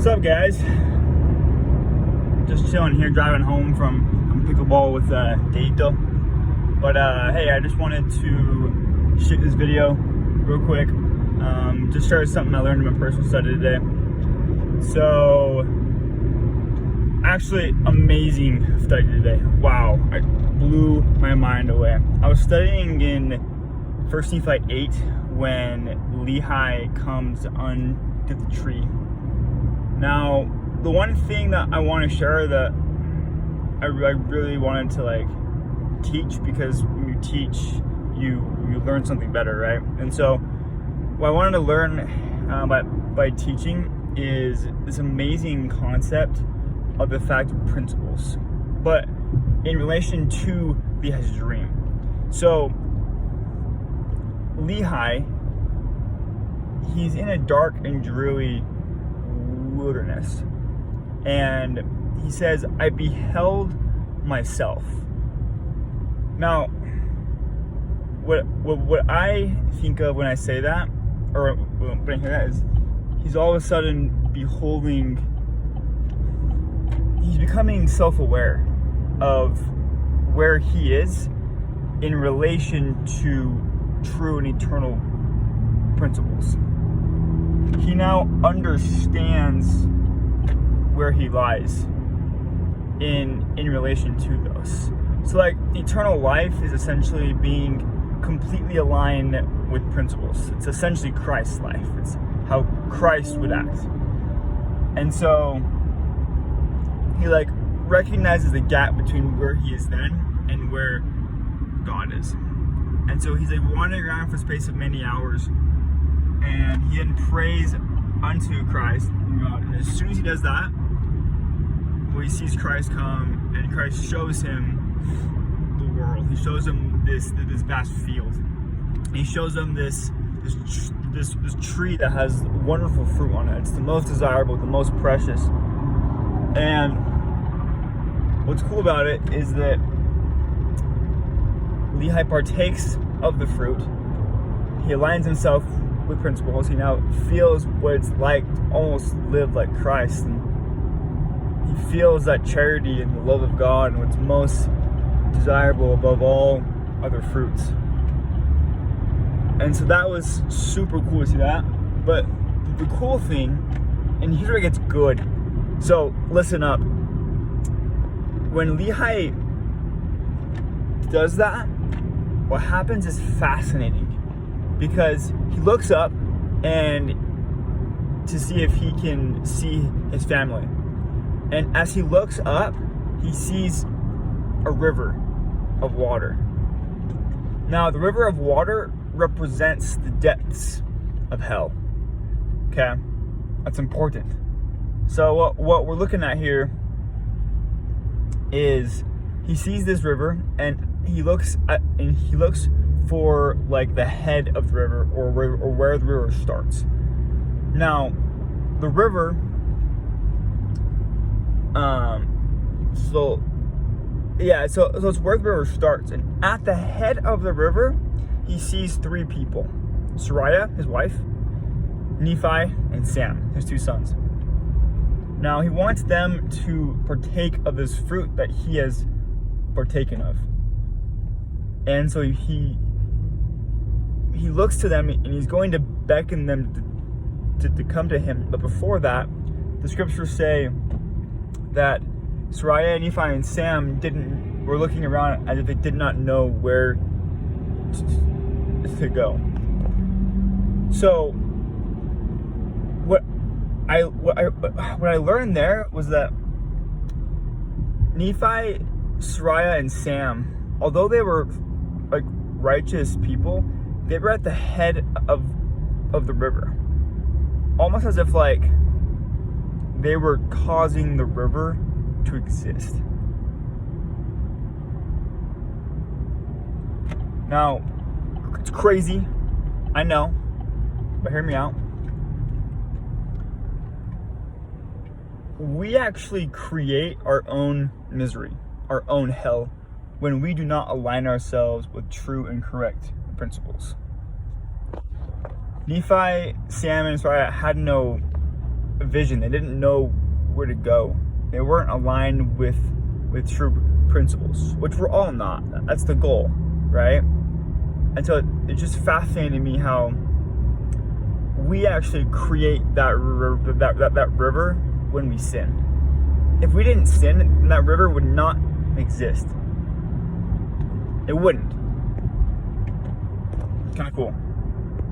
What's up, guys? Just chilling here, driving home from pickleball with Deito. But hey, I just wanted to shoot this video real quick. Just share something I learned in my personal study today. So, actually, amazing study today. Wow, it blew my mind away. I was studying in 1 Nephi 8 when Lehi comes under the tree. Now, the one thing that I want to share that I really wanted to teach, because when you teach, you learn something better, right? And so what I wanted to learn by teaching is this amazing concept of the fact of principles, but in relation to Lehi's dream. So Lehi, he's in a dark and dreary wilderness, and he says, I beheld myself. Now, what I think of when I say that, or when I hear that, is he's all of a sudden beholding, he's becoming self-aware of where he is in relation to true and eternal principles. He now understands where he lies in relation to those. So eternal life is essentially being completely aligned with principles. It's essentially Christ's life. It's how Christ would act. And so he recognizes the gap between where he is then and where God is. And so he's wandering around for a space of many hours, and he then prays unto Christ and God. And as soon as he does that, he sees Christ come, and Christ shows him the world. He shows him this vast field. He shows him this tree that has wonderful fruit on it. It's the most desirable, the most precious. And what's cool about it is that Lehi partakes of the fruit. He aligns himself with principles. He now feels what it's like to almost live like Christ. And he feels that charity and the love of God and what's most desirable above all other fruits. And so that was super cool to see that. But the cool thing, and here's where it gets good. So listen up. When Lehi does that, what happens is fascinating, because he looks up and to see if he can see his family. And as he looks up, he sees a river of water. Now, the river of water represents the depths of hell. Okay? That's important. So what we're looking at here is he sees this river, and he looks for the head of the river, or where the river starts. Now, the river, so it's where the river starts, and at the head of the river, he sees three people: Sariah, his wife, Nephi, and Sam, his two sons. Now, he wants them to partake of this fruit that he has partaken of. And so he looks to them, and he's going to beckon them to come to him. But before that, the scriptures say that Sariah, Nephi, and Sam were looking around as if they did not know where to go. So what I learned there was that Nephi, Sariah, and Sam, although they were righteous people, they were at the head of the river, almost as if they were causing the river to exist. Now, it's crazy, I know, but hear me out. We actually create our own misery, our own hell, when we do not align ourselves with true and correct principles. Nephi, Sam, and Sariah had no a vision. They didn't know where to go. They weren't aligned with true principles, which we're all not. That's the goal, right? And so it's just fascinating to me how we actually create that river when we sin. If we didn't sin, then that river would not exist. It wouldn't. Kind of cool.